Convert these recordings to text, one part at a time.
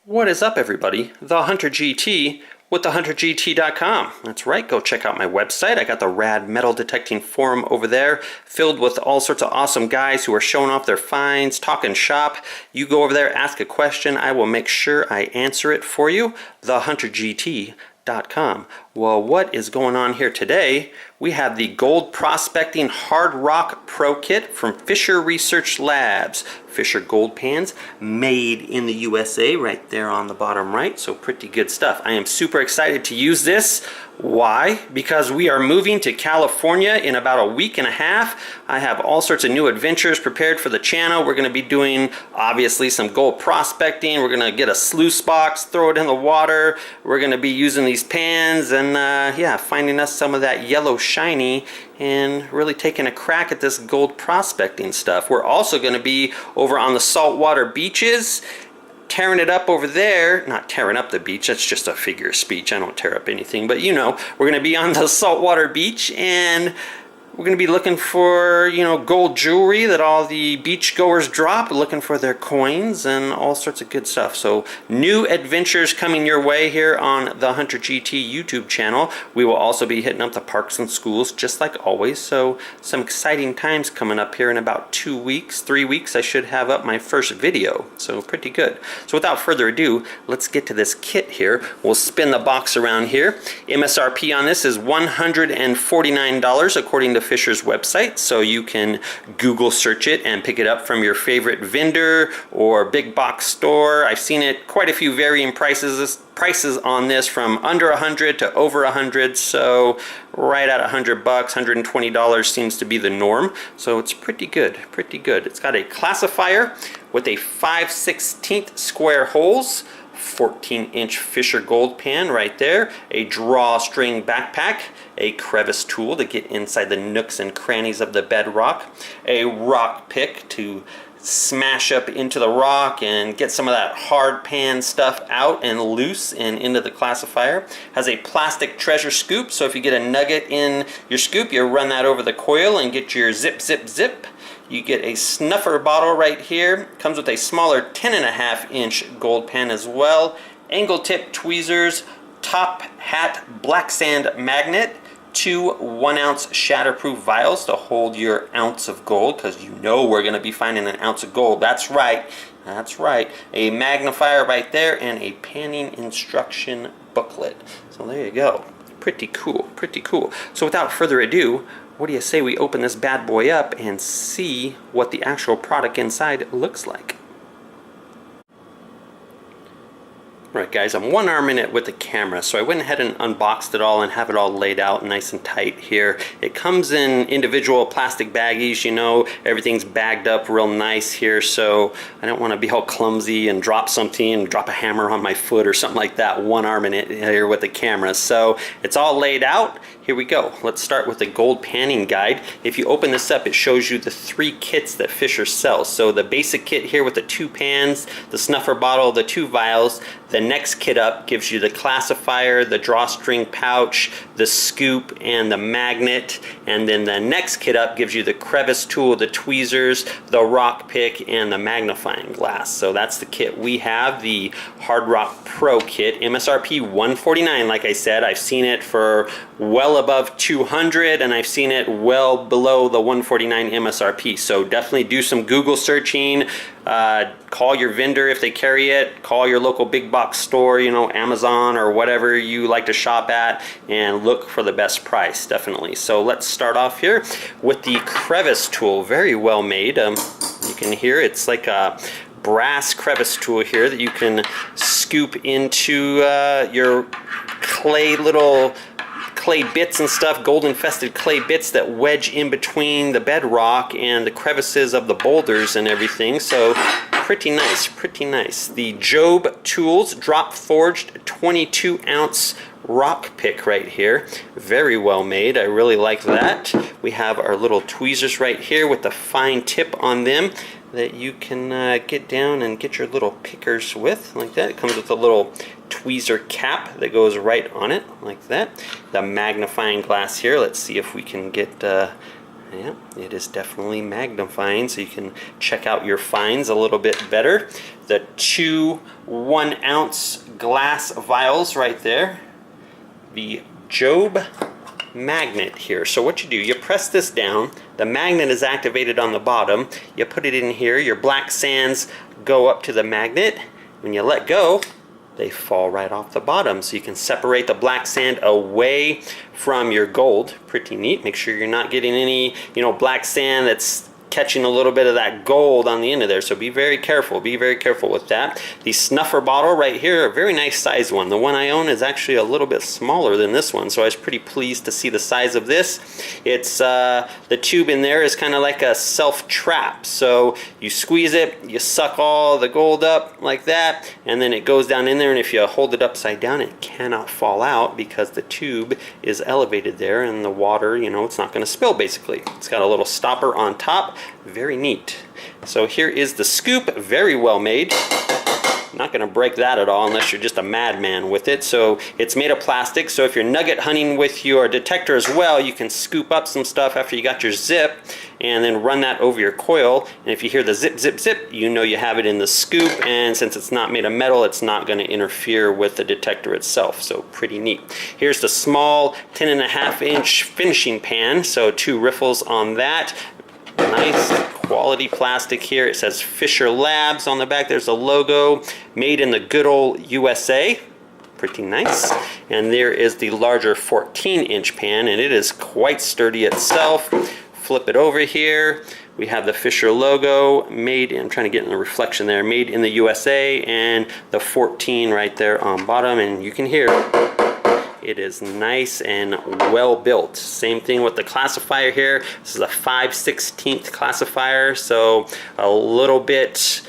What is up, everybody? TheHunterGT with TheHunterGT.com. That's right, go check out my website. I got the rad metal detecting forum over there, filled with all sorts of awesome guys who are showing off their finds, talking shop. You go over there, ask a question, I will make sure I answer it for you. TheHunterGT.com. Well, what is going on here today? We have the Gold Prospecting Hardrock Pro Kit from Fisher Research Labs. Fisher gold pans made in the USA right there on the bottom right, so pretty good stuff. I am super excited to use this. Why? Because we are moving to California in about a week and a half. I have all sorts of new adventures prepared for the channel. We're going to be doing obviously some gold prospecting. We're going to get a sluice box, throw it in the water. We're going to be using these pans and yeah, finding us some of that yellow shiny and really taking a crack at this gold prospecting stuff. We're also going to be over on the saltwater beaches, tearing it up over there. Not tearing up the beach, that's just a figure of speech. I don't tear up anything, but you know, we're going to be on the saltwater beach and we're going to be looking for, you know, gold jewelry that all the beachgoers drop, looking for their coins and all sorts of good stuff. So new adventures coming your way here on the Hunter GT YouTube channel. We will also be hitting up the parks and schools just like always. So some exciting times coming up here in about 2 weeks, 3 weeks. I should have up my first video. So pretty good. So without further ado, let's get to this kit here. We'll spin the box around here. MSRP on this is $149 according to Fisher's website, so you can Google search it and pick it up from your favorite vendor or big box store. I've seen it quite a few varying prices on this, from under 100 to over 100, so right at $100, $120 seems to be the norm. So it's pretty good, pretty good. It's got a classifier with a 5/16 square holes, 14-inch Fisher gold pan right there, a drawstring backpack, a crevice tool to get inside the nooks and crannies of the bedrock, a rock pick to smash up into the rock and get some of that hard pan stuff out and loose and into the classifier. Has a plastic treasure scoop, so if you get a nugget in your scoop, you run that over the coil and get your zip, zip, zip. You get a snuffer bottle right here. Comes with a smaller 10.5-inch gold pan as well. Angle tip tweezers, top hat black sand magnet, 2 1-ounce shatterproof vials to hold your ounce of gold, because you know we're going to be finding an ounce of gold. That's right. That's right. A magnifier right there and a panning instruction booklet. So there you go. Pretty cool. Pretty cool. So without further ado, what do you say we open this bad boy up and see what the actual product inside looks like? Right guys, I'm one-arming it with the camera, so I went ahead and unboxed it all and have it all laid out nice and tight here. It comes in individual plastic baggies, you know, everything's bagged up real nice here, so I don't want to be all clumsy and drop something and drop a hammer on my foot or something like that, one-arming it here with the camera. So it's all laid out. Here we go. Let's start with the gold panning guide. If you open this up, it shows you the 3 kits that Fisher sells. So the basic kit here with the 2 pans, the snuffer bottle, the 2 vials. The next kit up gives you the classifier, the drawstring pouch, the scoop, and the magnet. And then the next kit up gives you the crevice tool, the tweezers, the rock pick, and the magnifying glass. So that's the kit we have, the Hardrock Pro Kit. MSRP $149, like I said. I've seen it for well above 200, and I've seen it well below the 149 MSRP. So definitely do some Google searching. Call your vendor if they carry it. Call your local big box store, you know, Amazon or whatever you like to shop at, and look for the best price, definitely. So let's start off here with the crevice tool. Very well made. You can hear it's like a brass crevice tool here that you can scoop into your little clay bits and stuff, gold infested clay bits that wedge in between the bedrock and the crevices of the boulders and everything. So pretty nice, pretty nice. The Job Tools drop forged 22-ounce rock pick right here. Very well made. I really like that. We have our little tweezers right here with the fine tip on them that you can get down and get your little pickers with, like that. It comes with a little tweezer cap that goes right on it, like that. The magnifying glass here, let's see if we can get Yeah, it is definitely magnifying, so you can check out your finds a little bit better. The two 1-ounce glass vials right there. The Job magnet here. So what you do, you press this down, the magnet is activated on the bottom, you put it in here, your black sands go up to the magnet. When you let go, they fall right off the bottom, so you can separate the black sand away from your gold. Pretty neat. Make sure you're not getting any, black sand that's catching a little bit of that gold on the end of there, so be very careful with that. The Snuffer Bottle right here, a very nice size one. The one I own is actually a little bit smaller than this one, so I was pretty pleased to see the size of this. It's the tube in there is kind of like a self-trap, so you squeeze it, you suck all the gold up like that, and then it goes down in there, and if you hold it upside down, it cannot fall out because the tube is elevated there, and the water, it's not going to spill basically. It's got a little stopper on top. Very neat. So here is the scoop, very well made. Not going to break that at all unless you're just a madman with it. So it's made of plastic, so if you're nugget hunting with your detector as well, you can scoop up some stuff after you got your zip and then run that over your coil, and if you hear the zip zip zip, you know you have it in the scoop, and since it's not made of metal, it's not going to interfere with the detector itself. So pretty neat. Here's the small 10.5-inch finishing pan, so 2 riffles on that. Nice quality plastic here. It says Fisher Labs on the back. There's a logo, made in the good old USA. Pretty nice. And there is the larger 14-inch pan, and it is quite sturdy itself. Flip it over here. We have the Fisher logo, made, I'm trying to get in the reflection there, made in the USA, and the 14 right there on bottom, and you can hear it is nice and well built. Same thing with the classifier here. This is a 5/16 classifier, so a little bit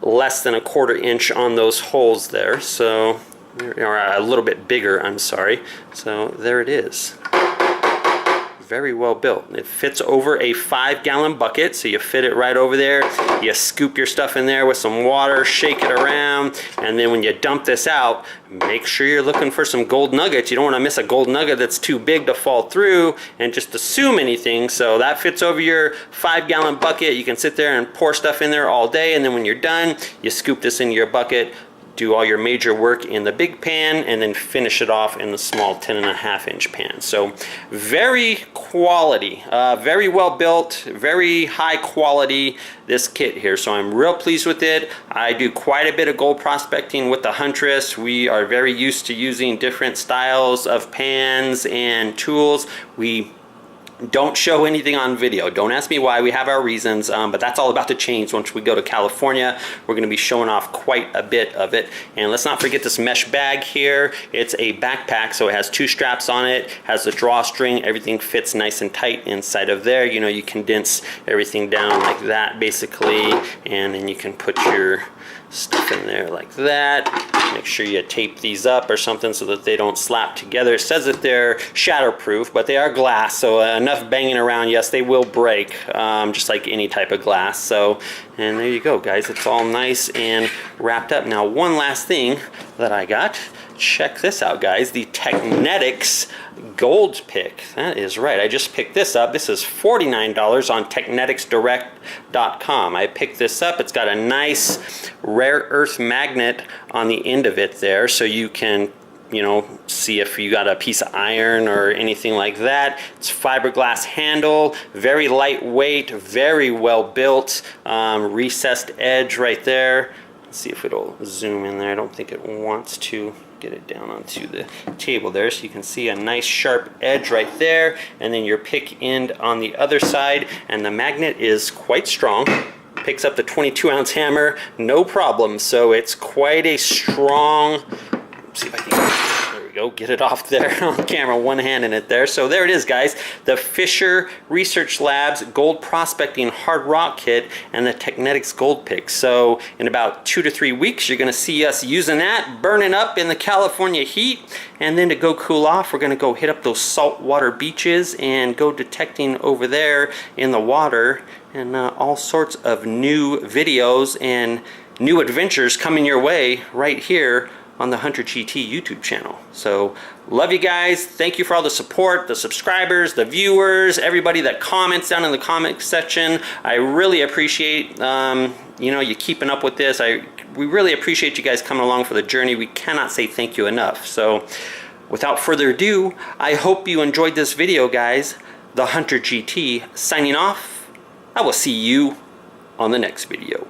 less than a 1/4 inch on those holes there. So, or a little bit bigger, I'm sorry. So there it is. Very well built. It fits over a 5-gallon bucket, so you fit it right over there. You scoop your stuff in there with some water, shake it around, and then when you dump this out, make sure you're looking for some gold nuggets. You don't want to miss a gold nugget that's too big to fall through and just assume anything. So that fits over your 5-gallon bucket. You can sit there and pour stuff in there all day, and then when you're done, you scoop this into your bucket, do all your major work in the big pan, and then finish it off in the small 10.5-inch pan. So very quality, very well built, very high quality, this kit here. So I'm real pleased with it. I do quite a bit of gold prospecting with the Huntress. We are very used to using different styles of pans and tools. We don't show anything on video. Don't ask me why. We have our reasons, but that's all about to change once we go to California. We're going to be showing off quite a bit of it. And let's not forget this mesh bag here. It's a backpack, so it has 2 straps on it, has a drawstring. Everything fits nice and tight inside of there. You condense everything down like that basically, and then you can put your stuff in there like that. Make sure you tape these up or something so that they don't slap together. It says that they're shatterproof, but they are glass, so enough banging around, yes, they will break, just like any type of glass. So, and there you go, guys. It's all nice and wrapped up. Now, one last thing that I got. Check this out, guys. The Technetics Gold Pick. That is right. I just picked this up. This is $49 on TechneticsDirect.com. I picked this up. It's got a nice rare earth magnet on the end of it there, so you can see if you got a piece of iron or anything like that. It's fiberglass handle, very lightweight, very well built, recessed edge right there. Let's see if it'll zoom in there. I don't think it wants to. Get it down onto the table there, so you can see a nice sharp edge right there, and then your pick end on the other side, and the magnet is quite strong. Picks up the 22-ounce hammer, no problem. So it's quite a strong. Let's see if I can. There we go. Get it off there on camera. One hand in it there. So there it is, guys. The Fisher Research Labs Gold Prospecting Hardrock Kit and the Technetics Gold Pick. So in about 2 to 3 weeks, you're going to see us using that, burning up in the California heat. And then to go cool off, we're going to go hit up those saltwater beaches and go detecting over there in the water, and all sorts of new videos and new adventures coming your way right here on the TheHunterGT YouTube channel. So love you guys. Thank you for all the support, the subscribers, the viewers, everybody that comments down in the comment section. I really appreciate you know, you keeping up with this. We really appreciate you guys coming along for the journey. We cannot say thank you enough. So without further ado, I hope you enjoyed this video, guys. TheHunterGT signing off. I will see you on the next video.